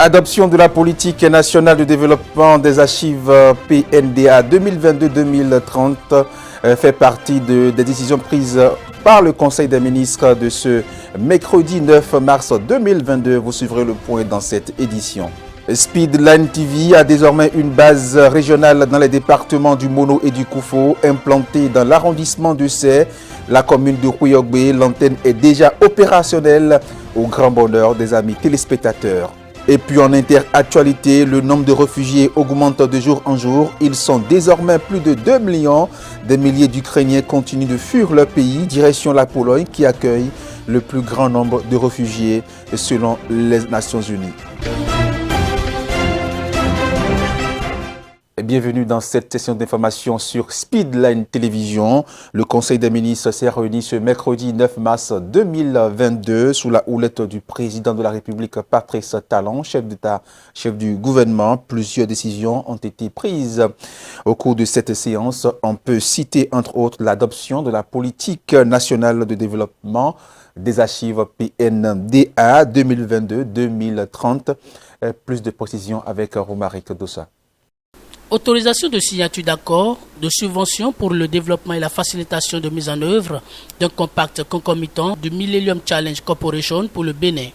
Adoption de la politique nationale de développement des archives PNDA 2022-2030 fait partie des décisions prises par le Conseil des ministres de ce mercredi 9 mars 2022. Vous suivrez le point dans cette édition. Speedline TV a désormais une base régionale dans les départements du Mono et du Koufo, implantée dans l'arrondissement de Sé, la commune de Kouyogbe. L'antenne est déjà opérationnelle au grand bonheur des amis téléspectateurs. Et puis en interactualité, le nombre de réfugiés augmente de jour en jour. Ils sont désormais plus de 2 millions. Des milliers d'Ukrainiens continuent de fuir leur pays, direction la Pologne qui accueille le plus grand nombre de réfugiés selon les Nations Unies. Bienvenue dans cette session d'information sur Speedline Télévision. Le Conseil des ministres s'est réuni ce mercredi 9 mars 2022 sous la houlette du président de la République Patrice Talon, chef d'État, chef du gouvernement. Plusieurs décisions ont été prises au cours de cette séance. On peut citer entre autres l'adoption de la politique nationale de développement des archives PNDA 2022-2030. Plus de précisions avec Romaric Dossa. Autorisation de signature d'accords de subvention pour le développement et la facilitation de mise en œuvre d'un compact concomitant du Millennium Challenge Corporation pour le Bénin.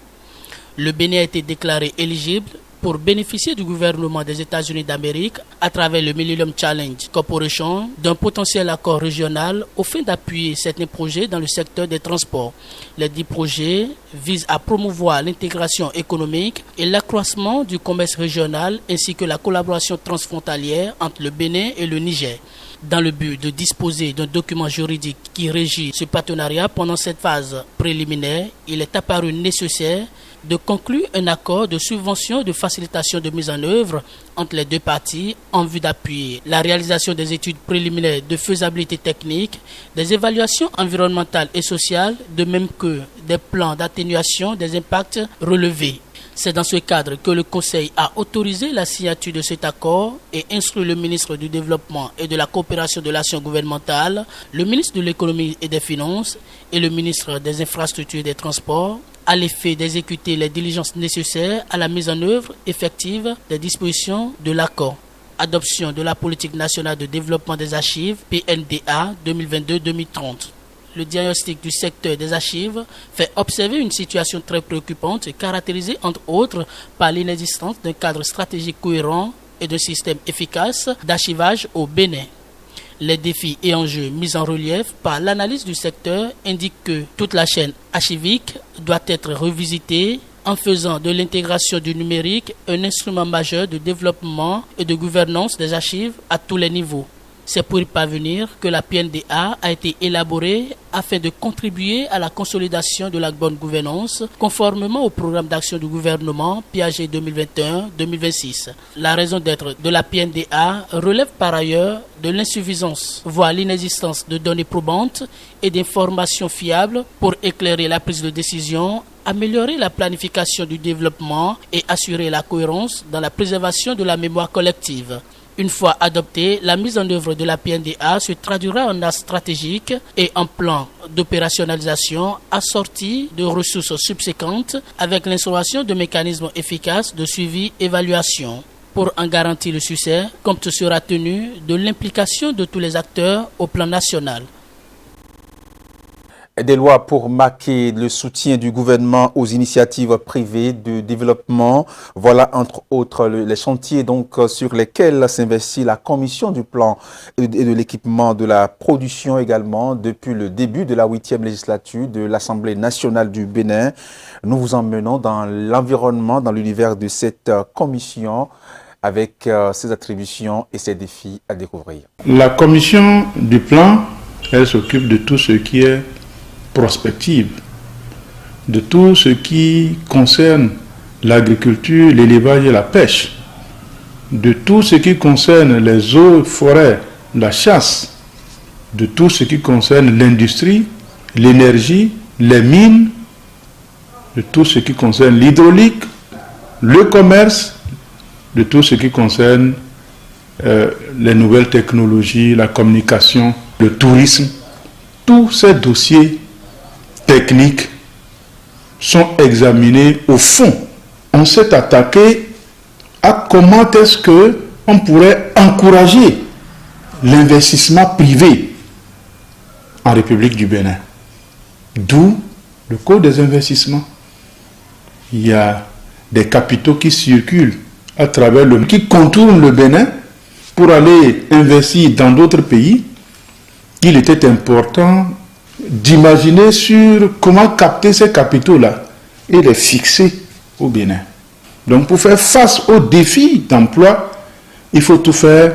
Le Bénin a été déclaré éligible pour bénéficier du gouvernement des États-Unis d'Amérique à travers le Millennium Challenge Corporation d'un potentiel accord régional au fin d'appuyer certains projets dans le secteur des transports. Les 10 projets visent à promouvoir l'intégration économique et l'accroissement du commerce régional ainsi que la collaboration transfrontalière entre le Bénin et le Niger. Dans le but de disposer d'un document juridique qui régit ce partenariat pendant cette phase préliminaire, il est apparu nécessaire de conclure un accord de subvention et de facilitation de mise en œuvre entre les deux parties en vue d'appuyer la réalisation des études préliminaires de faisabilité technique, des évaluations environnementales et sociales, de même que des plans d'atténuation des impacts relevés. C'est dans ce cadre que le Conseil a autorisé la signature de cet accord et instruit le ministre du Développement et de la Coopération de l'Action gouvernementale, le ministre de l'Économie et des Finances et le ministre des Infrastructures et des Transports à l'effet d'exécuter les diligences nécessaires à la mise en œuvre effective des dispositions de l'accord. Adoption de la politique nationale de développement des archives PNDA 2022-2030. Le diagnostic du secteur des archives fait observer une situation très préoccupante caractérisée entre autres par l'inexistence d'un cadre stratégique cohérent et d'un système efficace d'archivage au Bénin. Les défis et enjeux mis en relief par l'analyse du secteur indiquent que toute la chaîne archivique doit être revisitée en faisant de l'intégration du numérique un instrument majeur de développement et de gouvernance des archives à tous les niveaux. C'est pour y parvenir que la PNDA a été élaborée afin de contribuer à la consolidation de la bonne gouvernance conformément au programme d'action du gouvernement PAG 2021-2026. La raison d'être de la PNDA relève par ailleurs de l'insuffisance, voire l'inexistence de données probantes et d'informations fiables pour éclairer la prise de décision, améliorer la planification du développement et assurer la cohérence dans la préservation de la mémoire collective. Une fois adoptée, la mise en œuvre de la PNDA se traduira en axe stratégique et en plan d'opérationnalisation assorti de ressources subséquentes avec l'instauration de mécanismes efficaces de suivi-évaluation. Pour en garantir le succès, compte sera tenu de l'implication de tous les acteurs au plan national. Des lois pour marquer le soutien du gouvernement aux initiatives privées de développement. Voilà entre autres les chantiers donc sur lesquels s'investit la commission du plan et de l'équipement de la production également depuis le début de la 8e législature de l'Assemblée nationale du Bénin. Nous vous emmenons dans l'environnement, dans l'univers de cette commission avec ses attributions et ses défis à découvrir. La commission du plan, elle s'occupe de tout ce qui est prospective, de tout ce qui concerne l'agriculture, l'élevage et la pêche, de tout ce qui concerne les eaux, forêts, la chasse, de tout ce qui concerne l'industrie, l'énergie, les mines, de tout ce qui concerne l'hydraulique, le commerce, de tout ce qui concerne les nouvelles technologies, la communication, le tourisme. Tous ces dossiers techniques sont examinés au fond on s'est attaqué à comment est-ce qu'on pourrait encourager l'investissement privé en République du Bénin. D'où le Code des investissements. Il y a des capitaux qui circulent à travers qui contournent le Bénin pour aller investir dans d'autres pays. Il était important d'imaginer sur comment capter ces capitaux-là et les fixer au Bénin. Donc pour faire face aux défis d'emploi, il faut tout faire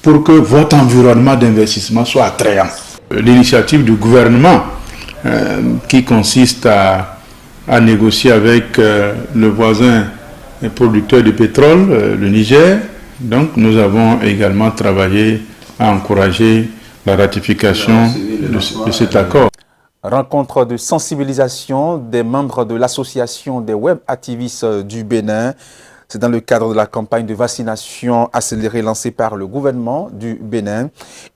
pour que votre environnement d'investissement soit attrayant. L'initiative du gouvernement qui consiste à négocier avec le voisin producteur de pétrole, le Niger. Donc nous avons également travaillé à encourager la ratification de cet accord. Rencontre de sensibilisation des membres de l'association des web activistes du Bénin. C'est dans le cadre de la campagne de vaccination accélérée lancée par le gouvernement du Bénin.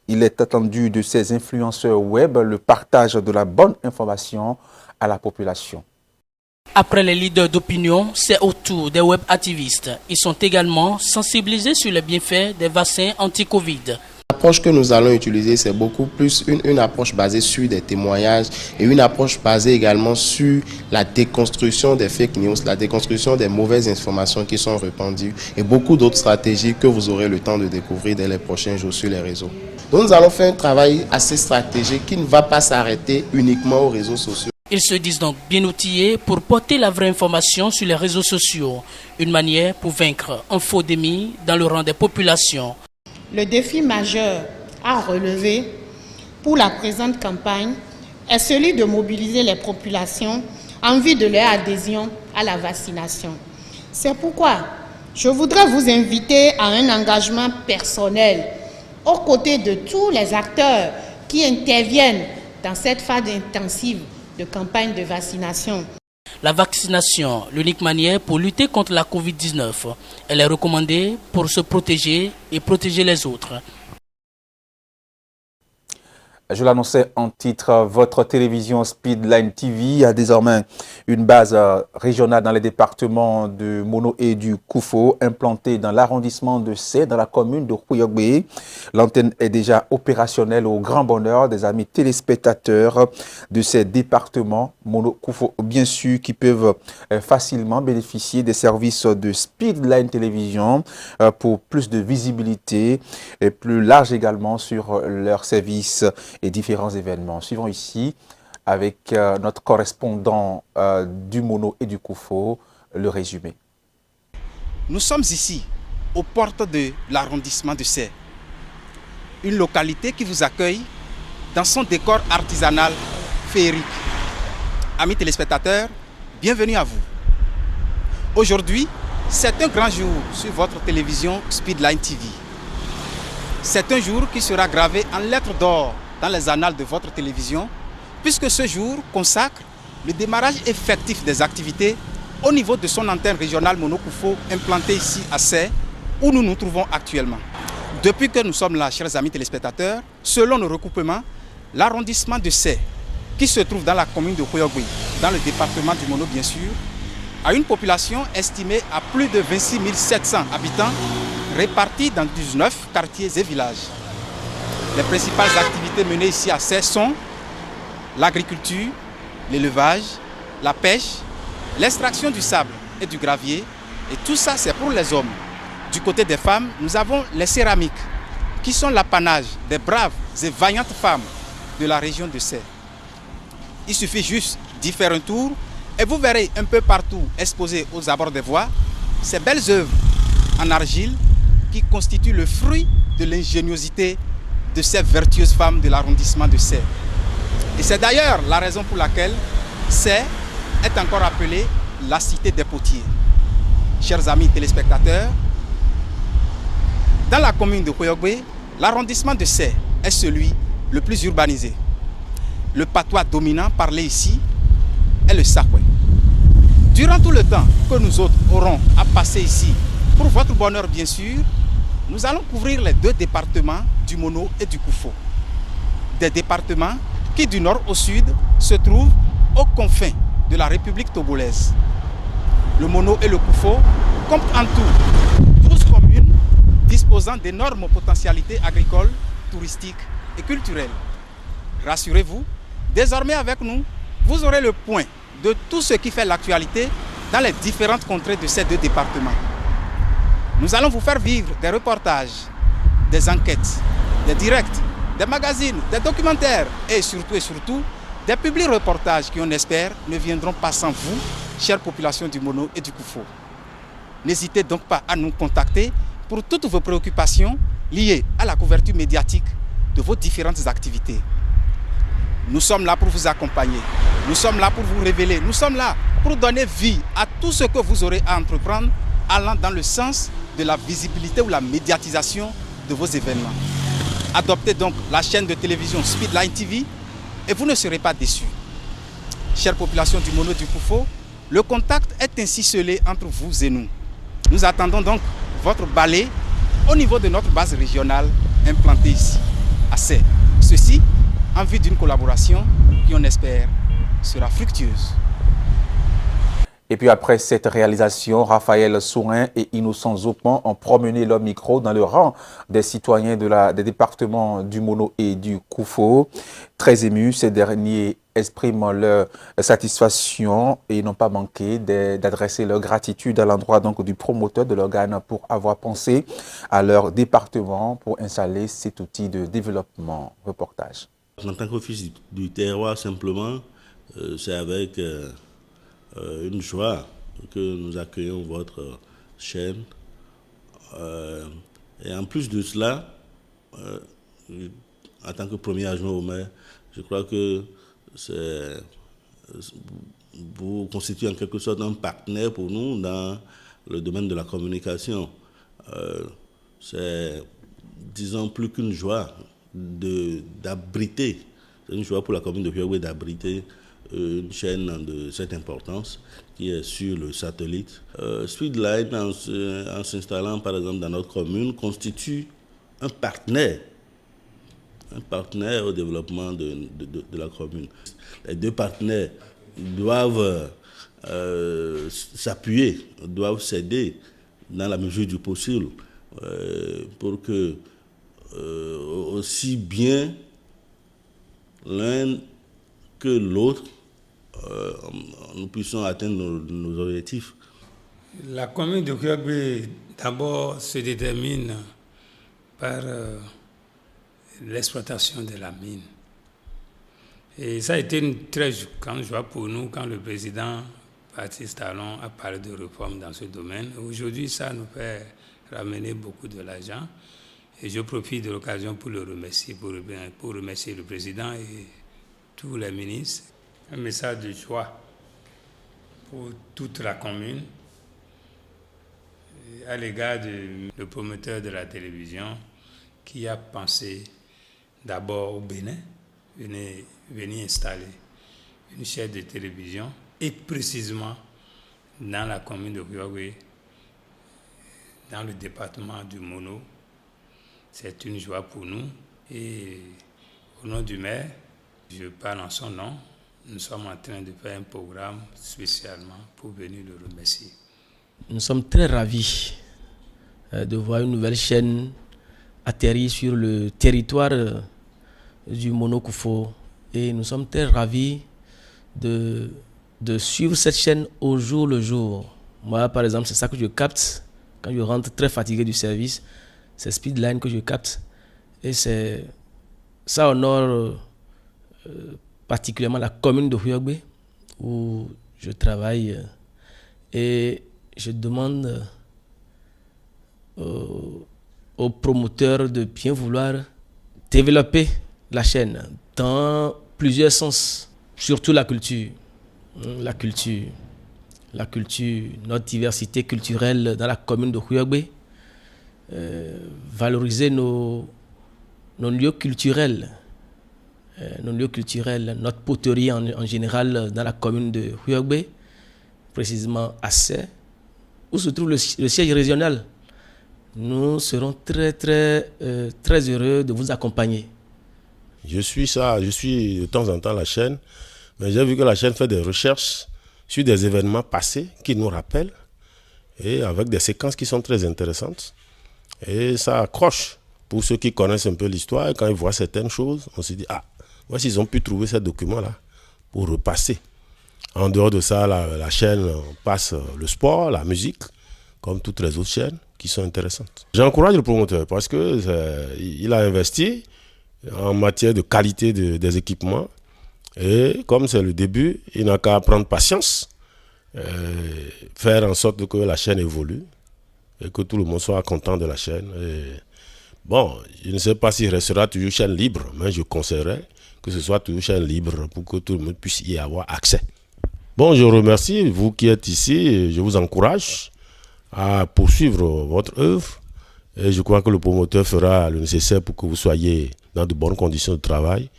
Il est attendu de ces influenceurs web le partage de la bonne information à la population. Après les leaders d'opinion, c'est au tour des web activistes. Ils sont également sensibilisés sur les bienfaits des vaccins anti-Covid. L'approche que nous allons utiliser, c'est beaucoup plus une approche basée sur des témoignages et une approche basée également sur la déconstruction des fake news, la déconstruction des mauvaises informations qui sont répandues et beaucoup d'autres stratégies que vous aurez le temps de découvrir dès les prochains jours sur les réseaux. Donc nous allons faire un travail assez stratégique qui ne va pas s'arrêter uniquement aux réseaux sociaux. Ils se disent donc bien outillés pour porter la vraie information sur les réseaux sociaux, une manière pour vaincre un faux déni dans le rang des populations. Le défi majeur à relever pour la présente campagne est celui de mobiliser les populations en vue de leur adhésion à la vaccination. C'est pourquoi je voudrais vous inviter à un engagement personnel aux côtés de tous les acteurs qui interviennent dans cette phase intensive de campagne de vaccination. La vaccination, l'unique manière pour lutter contre la Covid-19. Elle est recommandée pour se protéger et protéger les autres. Je l'annonçais en titre, votre télévision Speedline TV a désormais une base régionale dans les départements de Mono et du Koufo, implantée dans l'arrondissement de Sé, dans la commune de Khouyogbe. L'antenne est déjà opérationnelle au grand bonheur des amis téléspectateurs de ces départements Mono Koufo, bien sûr, qui peuvent facilement bénéficier des services de Speedline Télévision pour plus de visibilité et plus large également sur leurs services et différents événements. Suivons ici avec notre correspondant du Mono et du Koufo, le résumé. Nous sommes ici, aux portes de l'arrondissement de Sé, une localité qui vous accueille dans son décor artisanal féerique. Amis téléspectateurs, bienvenue à vous. Aujourd'hui, c'est un grand jour sur votre télévision Speedline TV. C'est un jour qui sera gravé en lettres d'or dans les annales de votre télévision, puisque ce jour consacre le démarrage effectif des activités au niveau de son antenne régionale Mono Koufo implantée ici à Sé, où nous nous trouvons actuellement. Depuis que nous sommes là, chers amis téléspectateurs, selon nos recoupements, l'arrondissement de Sé, qui se trouve dans la commune de Khouyogbe, dans le département du Mono bien sûr, a une population estimée à plus de 26 700 habitants, répartis dans 19 quartiers et villages. Les principales activités menées ici à Sé sont l'agriculture, l'élevage, la pêche, l'extraction du sable et du gravier. Et tout ça, c'est pour les hommes. Du côté des femmes, nous avons les céramiques, qui sont l'apanage des braves et vaillantes femmes de la région de Sé. Il suffit juste d'y faire un tour et vous verrez un peu partout exposées aux abords des voies ces belles œuvres en argile qui constituent le fruit de l'ingéniosité de ces vertueuses femmes de l'arrondissement de Sé. Et c'est d'ailleurs la raison pour laquelle Sé est encore appelée la cité des potiers. Chers amis téléspectateurs, dans la commune de Khouyogbe, l'arrondissement de Sé est celui le plus urbanisé. Le patois dominant parlé ici est le Sakwe. Durant tout le temps que nous autres aurons à passer ici, pour votre bonheur bien sûr, nous allons couvrir les deux départements du Mono et du Koufo. Des départements qui du nord au sud se trouvent aux confins de la République togolaise. le Mono et le Koufo comptent en tout 12 communes disposant d'énormes potentialités agricoles, touristiques et culturelles. Rassurez-vous, désormais avec nous, vous aurez le point de tout ce qui fait l'actualité dans les différentes contrées de ces deux départements. Nous allons vous faire vivre des reportages, des enquêtes, des directs, des magazines, des documentaires et surtout, des publics reportages qui, on espère, ne viendront pas sans vous, chère population du Mono et du Koufo. N'hésitez donc pas à nous contacter pour toutes vos préoccupations liées à la couverture médiatique de vos différentes activités. Nous sommes là pour vous accompagner, nous sommes là pour vous révéler, nous sommes là pour donner vie à tout ce que vous aurez à entreprendre allant dans le sens de la visibilité ou la médiatisation de vos événements. Adoptez donc la chaîne de télévision Speedline TV et vous ne serez pas déçus. Chère population du Mono et du Koufo, le contact est ainsi scellé entre vous et nous. Nous attendons donc votre balai au niveau de notre base régionale implantée ici, à Sey. Ceci en vue d'une collaboration qui, on espère, sera fructueuse. Et puis après cette réalisation, Raphaël Sourin et Innocent Zopon ont promené leur micro dans le rang des citoyens des départements du Mono et du Koufo. Très émus, ces derniers expriment leur satisfaction et n'ont pas manqué d'adresser leur gratitude à l'endroit donc du promoteur de l'organe pour avoir pensé à leur département pour installer cet outil de développement. Reportage. En tant qu'office du terroir, simplement, c'est avec une joie que nous accueillons votre chaîne. Et en plus de cela, en tant que premier adjoint au maire, je crois que vous constituez en quelque sorte un partenaire pour nous dans le domaine de la communication. C'est, disons, plus qu'une joie d'abriter, c'est une joie pour la commune de Houéoué d'abriter une chaîne de cette importance qui est sur le satellite. Speedline, en s'installant par exemple dans notre commune, constitue un partenaire au développement de la commune. Les deux partenaires doivent s'appuyer, doivent s'aider dans la mesure du possible pour que aussi bien l'un que l'autre, nous puissions atteindre nos objectifs. La commune de Houéoué, d'abord, se détermine par l'exploitation de la mine. Et ça a été une très grande joie pour nous quand le président Baptiste Talon a parlé de réforme dans ce domaine. Aujourd'hui, ça nous fait ramener beaucoup de l'argent. Et je profite de l'occasion pour le remercier, pour remercier le président et tous les ministres. Un message de joie pour toute la commune à l'égard du promoteur de la télévision qui a pensé d'abord au Bénin, venir installer une chaîne de télévision et précisément dans la commune de Houéoué, dans le département du Mono. C'est une joie pour nous et au nom du maire, je parle en son nom, nous sommes en train de faire un programme spécialement pour venir le remercier. Nous sommes très ravis de voir une nouvelle chaîne atterrir sur le territoire du Mono Koufo et nous sommes très ravis de suivre cette chaîne au jour le jour. Moi, par exemple, c'est ça que je capte quand je rentre très fatigué du service. C'est Speedline que je capte et ça honore particulièrement la commune de Houéoué où je travaille et je demande aux promoteurs de bien vouloir développer la chaîne dans plusieurs sens, surtout la culture, notre diversité culturelle dans la commune de Houéoué. Valoriser nos lieux culturels, notre poterie en général dans la commune de Houéoué, précisément à Sey, où se trouve le siège régional. Nous serons très heureux de vous accompagner. Je suis de temps en temps la chaîne, mais j'ai vu que la chaîne fait des recherches sur des événements passés qui nous rappellent et avec des séquences qui sont très intéressantes. Et ça accroche pour ceux qui connaissent un peu l'histoire. Quand ils voient certaines choses, on se dit, ah, voici, ils ont pu trouver ces documents-là pour repasser. En dehors de ça, la chaîne passe le sport, la musique, comme toutes les autres chaînes qui sont intéressantes. J'encourage le promoteur parce qu'il a investi en matière de qualité des équipements. Et comme c'est le début, il n'a qu'à prendre patience, faire en sorte que la chaîne évolue et que tout le monde soit content de la chaîne. Et bon, je ne sais pas s'il restera toujours chaîne libre, mais je conseillerais que ce soit toujours chaîne libre pour que tout le monde puisse y avoir accès. Bon, je remercie vous qui êtes ici et je vous encourage à poursuivre votre œuvre. Et je crois que le promoteur fera le nécessaire pour que vous soyez dans de bonnes conditions de travail.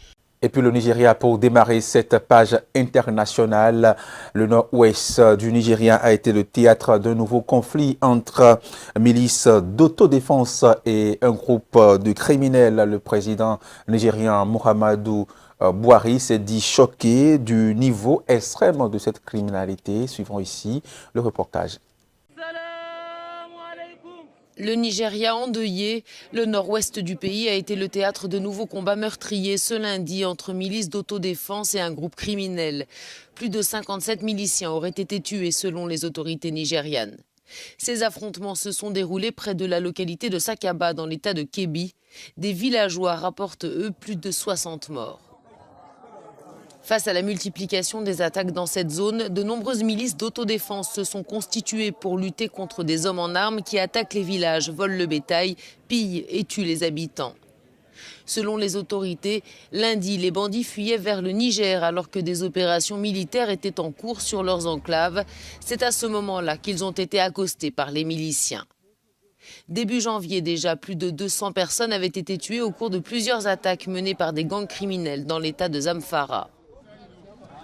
Et puis le Nigeria, pour démarrer cette page internationale, le nord-ouest du Nigeria a été le théâtre d'un nouveau conflit entre milices d'autodéfense et un groupe de criminels. Le président nigérian Muhammadu Buhari s'est dit choqué du niveau extrême de cette criminalité. Suivons ici le reportage. Le Nigeria endeuillé, le nord-ouest du pays a été le théâtre de nouveaux combats meurtriers ce lundi entre milices d'autodéfense et un groupe criminel. Plus de 57 miliciens auraient été tués selon les autorités nigérianes. Ces affrontements se sont déroulés près de la localité de Sakaba dans l'état de Kebbi. Des villageois rapportent eux plus de 60 morts. Face à la multiplication des attaques dans cette zone, de nombreuses milices d'autodéfense se sont constituées pour lutter contre des hommes en armes qui attaquent les villages, volent le bétail, pillent et tuent les habitants. Selon les autorités, lundi, les bandits fuyaient vers le Niger alors que des opérations militaires étaient en cours sur leurs enclaves. C'est à ce moment-là qu'ils ont été accostés par les miliciens. Début janvier déjà, plus de 200 personnes avaient été tuées au cours de plusieurs attaques menées par des gangs criminels dans l'état de Zamfara.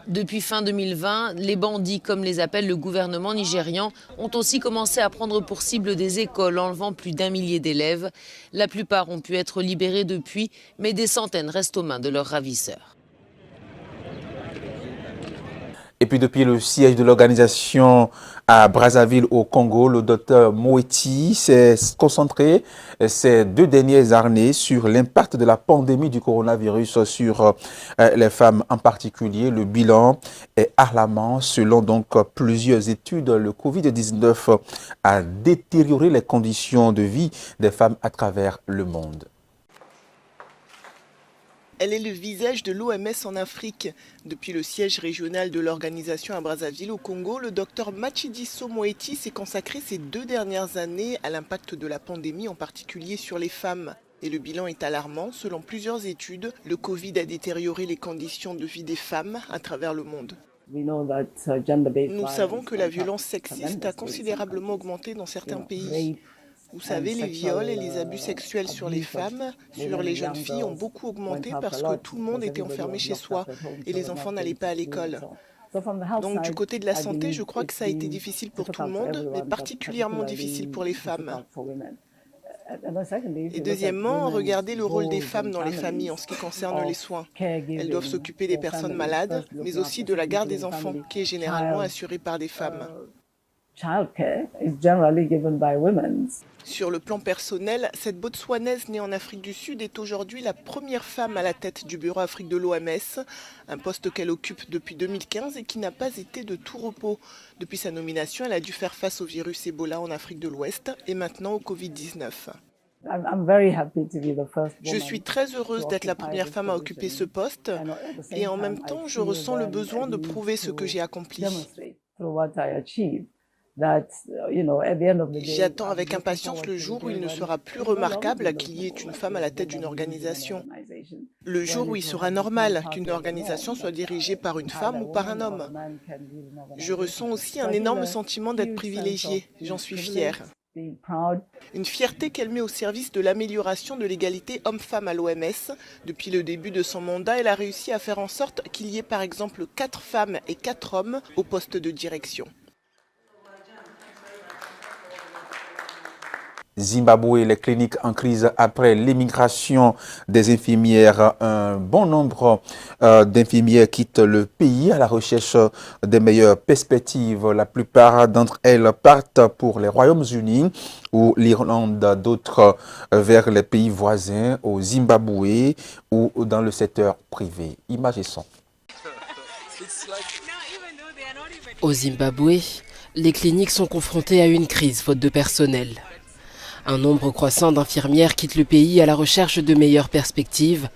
Depuis fin 2020, les bandits, comme les appelle le gouvernement nigérian, ont aussi commencé à prendre pour cible des écoles, enlevant plus d'1 millier d'élèves. La plupart ont pu être libérés depuis, mais des centaines restent aux mains de leurs ravisseurs. Et puis depuis le siège de l'organisation à Brazzaville au Congo, le docteur Moeti s'est concentré ces 2 dernières années sur l'impact de la pandémie du coronavirus sur les femmes en particulier. Le bilan est alarmant. Selon donc plusieurs études, le Covid-19 a détérioré les conditions de vie des femmes à travers le monde. Elle est le visage de l'OMS en Afrique. Depuis le siège régional de l'organisation à Brazzaville au Congo, le docteur Matshidiso Moeti s'est consacré ces 2 dernières années à l'impact de la pandémie, en particulier sur les femmes. Et le bilan est alarmant. Selon plusieurs études, le Covid a détérioré les conditions de vie des femmes à travers le monde. Nous savons que la violence sexiste a considérablement augmenté dans certains pays. Vous savez, les viols et les abus sexuels sur les femmes, sur les jeunes filles ont beaucoup augmenté parce que tout le monde était enfermé chez soi et les enfants n'allaient pas à l'école. Donc du côté de la santé, je crois que ça a été difficile pour tout le monde, mais particulièrement difficile pour les femmes. Et deuxièmement, regardez le rôle des femmes dans les familles en ce qui concerne les soins. Elles doivent s'occuper des personnes malades, mais aussi de la garde des enfants, qui est généralement assurée par des femmes. Sur le plan personnel, cette Botswanaise née en Afrique du Sud est aujourd'hui la première femme à la tête du bureau Afrique de l'OMS, un poste qu'elle occupe depuis 2015 et qui n'a pas été de tout repos. Depuis sa nomination, elle a dû faire face au virus Ebola en Afrique de l'Ouest et maintenant au Covid-19. Je suis très heureuse d'être la première femme à occuper ce poste et en même temps, je ressens le besoin de prouver ce que j'ai accompli. J'attends avec impatience le jour où il ne sera plus remarquable qu'il y ait une femme à la tête d'une organisation. Le jour où il sera normal qu'une organisation soit dirigée par une femme ou par un homme. Je ressens aussi un énorme sentiment d'être privilégiée. J'en suis fière. Une fierté qu'elle met au service de l'amélioration de l'égalité homme-femme à l'OMS. Depuis le début de son mandat, elle a réussi à faire en sorte qu'il y ait par exemple 4 femmes et 4 hommes au poste de direction. Zimbabwe, les cliniques en crise après l'émigration des infirmières. Un bon nombre d'infirmières quittent le pays à la recherche des meilleures perspectives. La plupart d'entre elles partent pour les Royaumes-Unis ou l'Irlande, d'autres vers les pays voisins, au Zimbabwe ou dans le secteur privé. Images et sons. Au Zimbabwe, les cliniques sont confrontées à une crise faute de personnel. Un nombre croissant d'infirmières quittent le pays à la recherche de meilleures perspectives.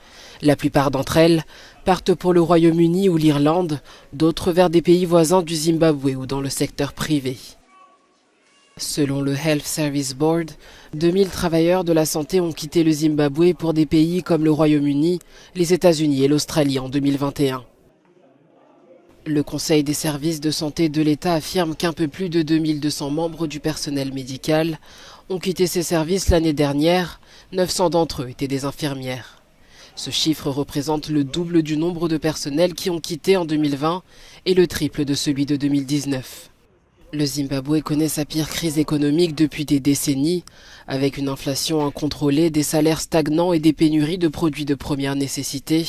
La plupart d'entre elles partent pour le Royaume-Uni ou l'Irlande, d'autres vers des pays voisins du Zimbabwe ou dans le secteur privé. Selon le Health Service Board, 2000 travailleurs de la santé ont quitté le Zimbabwe pour des pays comme le Royaume-Uni, les États-Unis et l'Australie en 2021. Le Conseil des services de santé de l'État affirme qu'un peu plus de 2200 membres du personnel médical ont quitté ces services l'année dernière. 900 d'entre eux étaient des infirmières. Ce chiffre représente le double du nombre de personnels qui ont quitté en 2020 et le triple de celui de 2019. Le Zimbabwe connaît sa pire crise économique depuis des décennies, avec une inflation incontrôlée, des salaires stagnants et des pénuries de produits de première nécessité.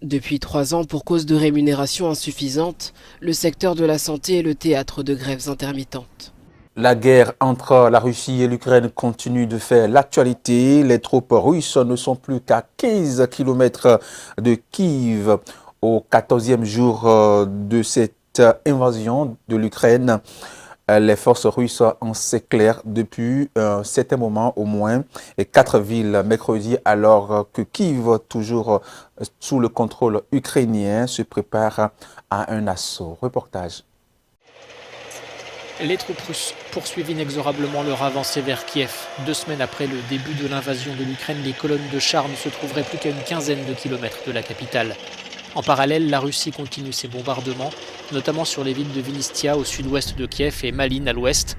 Depuis 3 ans, pour cause de rémunération insuffisante, le secteur de la santé est le théâtre de grèves intermittentes. La guerre entre la Russie et l'Ukraine continue de faire l'actualité. Les troupes russes ne sont plus qu'à 15 km de Kiev au 14e jour de cette invasion de l'Ukraine. Les forces russes en s'éclairent depuis un certain moment au moins, et 4 villes mercredi, alors que Kiev, toujours sous le contrôle ukrainien, se prépare à un assaut. Reportage. Les troupes russes poursuivent inexorablement leur avancée vers Kiev. 2 semaines après le début de l'invasion de l'Ukraine, les colonnes de chars ne se trouveraient plus qu'à une quinzaine de kilomètres de la capitale. En parallèle, la Russie continue ses bombardements, notamment sur les villes de Vinnytsia au sud-ouest de Kiev et Malyn à l'ouest.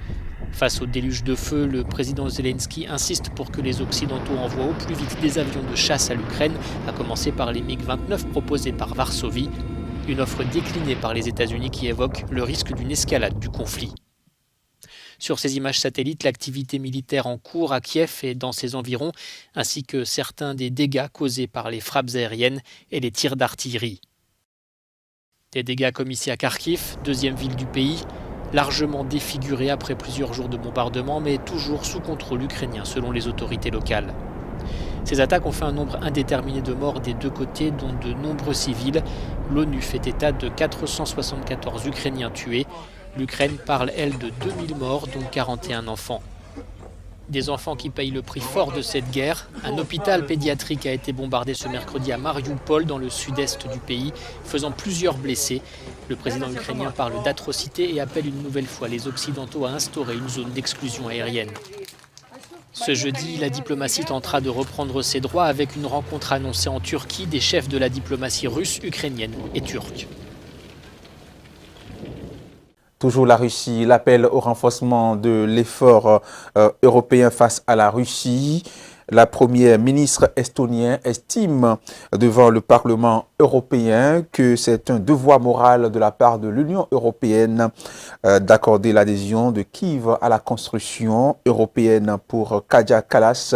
Face au déluge de feu, le président Zelensky insiste pour que les Occidentaux envoient au plus vite des avions de chasse à l'Ukraine, à commencer par les MiG-29 proposés par Varsovie. Une offre déclinée par les États-Unis qui évoque le risque d'une escalade du conflit. Sur ces images satellites, l'activité militaire en cours à Kiev et dans ses environs, ainsi que certains des dégâts causés par les frappes aériennes et les tirs d'artillerie. Des dégâts comme ici à Kharkiv, 2e ville du pays, largement défigurée après plusieurs jours de bombardement, mais toujours sous contrôle ukrainien selon les autorités locales. Ces attaques ont fait un nombre indéterminé de morts des 2 côtés, dont de nombreux civils. L'ONU fait état de 474 Ukrainiens tués. L'Ukraine parle, elle, de 2000 morts, dont 41 enfants. Des enfants qui payent le prix fort de cette guerre. Un hôpital pédiatrique a été bombardé ce mercredi à Mariupol, dans le sud-est du pays, faisant plusieurs blessés. Le président ukrainien parle d'atrocités et appelle une nouvelle fois les Occidentaux à instaurer une zone d'exclusion aérienne. Ce jeudi, la diplomatie tentera de reprendre ses droits avec une rencontre annoncée en Turquie des chefs de la diplomatie russe, ukrainienne et turque. Toujours la Russie, l'appel au renforcement de l'effort européen face à la Russie. La première ministre estonienne estime devant le Parlement européen que c'est un devoir moral de la part de l'Union européenne d'accorder l'adhésion de Kiev à la construction européenne. Pour Kaja Kallas,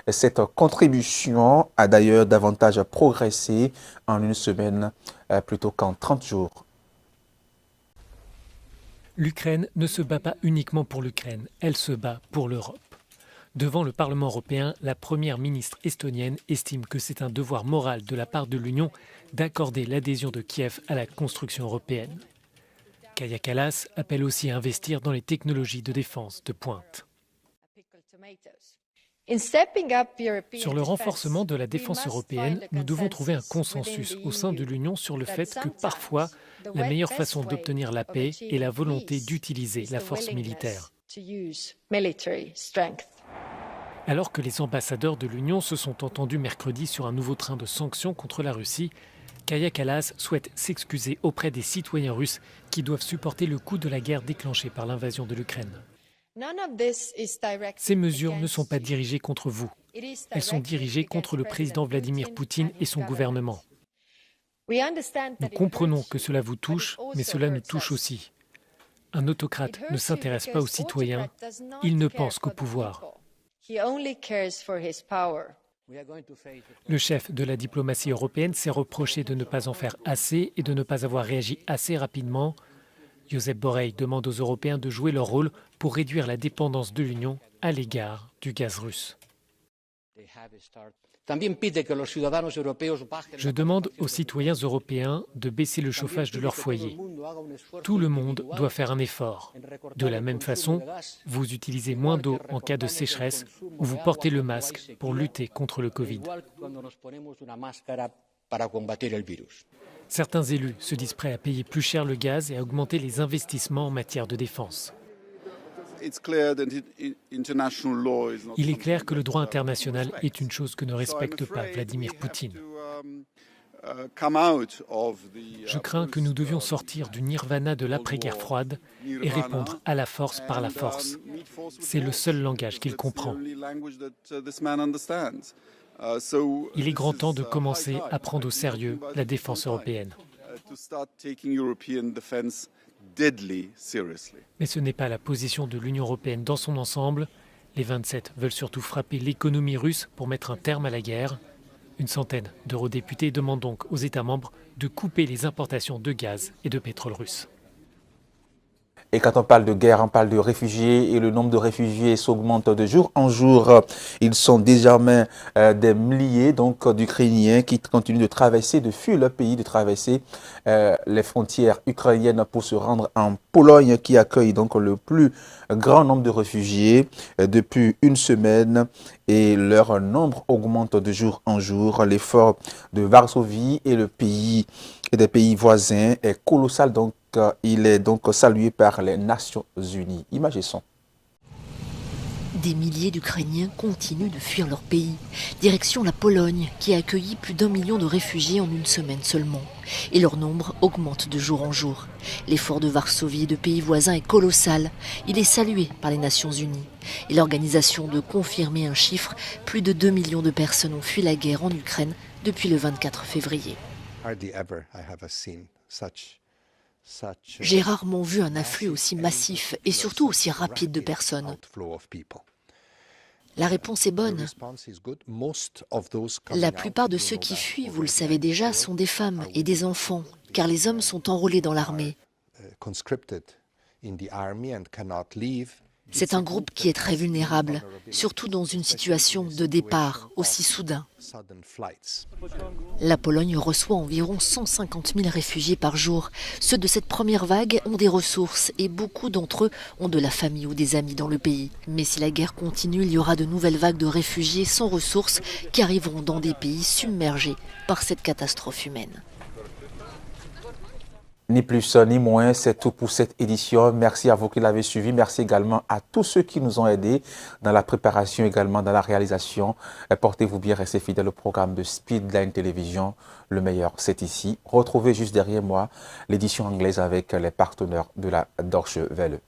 cette contribution a d'ailleurs davantage progressé en une semaine plutôt qu'en 30 jours. L'Ukraine ne se bat pas uniquement pour l'Ukraine, elle se bat pour l'Europe. Devant le Parlement européen, la première ministre estonienne estime que c'est un devoir moral de la part de l'Union d'accorder l'adhésion de Kiev à la construction européenne. Kaja Kallas appelle aussi à investir dans les technologies de défense de pointe. Sur le renforcement de la défense européenne, nous devons trouver un consensus au sein de l'Union sur le fait que parfois, la meilleure façon d'obtenir la paix est la volonté d'utiliser la force militaire. Alors que les ambassadeurs de l'Union se sont entendus mercredi sur un nouveau train de sanctions contre la Russie, Kaja Kallas souhaite s'excuser auprès des citoyens russes qui doivent supporter le coût de la guerre déclenchée par l'invasion de l'Ukraine. Ces mesures ne sont pas dirigées contre vous. Elles sont dirigées contre le président Vladimir Poutine et son gouvernement. Nous comprenons que cela vous touche, mais cela nous touche aussi. Un autocrate ne s'intéresse pas aux citoyens, il ne pense qu'au pouvoir. Le chef de la diplomatie européenne s'est reproché de ne pas en faire assez et de ne pas avoir réagi assez rapidement. Josep Borrell demande aux Européens de jouer leur rôle pour réduire la dépendance de l'Union à l'égard du gaz russe. Je demande aux citoyens européens de baisser le chauffage de leur foyer. Tout le monde doit faire un effort. De la même façon, vous utilisez moins d'eau en cas de sécheresse ou vous portez le masque pour lutter contre le Covid. Certains élus se disent prêts à payer plus cher le gaz et à augmenter les investissements en matière de défense. Il est clair que le droit international est une chose que ne respecte pas Vladimir Poutine. Je crains que nous devions sortir du nirvana de l'après-guerre froide et répondre à la force par la force. C'est le seul langage qu'il comprend. Il est grand temps de commencer à prendre au sérieux la défense européenne. Mais ce n'est pas la position de l'Union européenne dans son ensemble. Les 27 veulent surtout frapper l'économie russe pour mettre un terme à la guerre. Une centaine d'eurodéputés demandent donc aux États membres de couper les importations de gaz et de pétrole russe. Et quand on parle de guerre, on parle de réfugiés et le nombre de réfugiés s'augmente de jour en jour. Ils sont désormais des milliers d'Ukrainiens qui continuent de fuir leur pays, de traverser les frontières ukrainiennes pour se rendre en Pologne qui accueille donc le plus grand nombre de réfugiés depuis une semaine et leur nombre augmente de jour en jour. L'effort de Varsovie et des pays voisins est colossal, donc il est donc salué par les Nations Unies. Images et son. Des milliers d'Ukrainiens continuent de fuir leur pays. Direction la Pologne, qui a accueilli plus d'1 million de réfugiés en une semaine seulement. Et leur nombre augmente de jour en jour. L'effort de Varsovie et de pays voisins est colossal. Il est salué par les Nations Unies. Et l'organisation de confirmer un chiffre, plus de 2 millions de personnes ont fui la guerre en Ukraine depuis le 24 février. J'ai rarement vu un afflux aussi massif et surtout aussi rapide de personnes. La réponse est bonne. La plupart de ceux qui fuient, vous le savez déjà, sont des femmes et des enfants, car les hommes sont enrôlés dans l'armée. C'est un groupe qui est très vulnérable, surtout dans une situation de départ aussi soudain. La Pologne reçoit environ 150 000 réfugiés par jour. Ceux de cette première vague ont des ressources et beaucoup d'entre eux ont de la famille ou des amis dans le pays. Mais si la guerre continue, il y aura de nouvelles vagues de réfugiés sans ressources qui arriveront dans des pays submergés par cette catastrophe humaine. Ni plus ni moins, c'est tout pour cette édition. Merci à vous qui l'avez suivi. Merci également à tous ceux qui nous ont aidés dans la préparation, également dans la réalisation. Portez-vous bien, restez fidèles au programme de Speedline Télévision. Le meilleur, c'est ici. Retrouvez juste derrière moi l'édition anglaise avec les partenaires de la Deutsche Welle.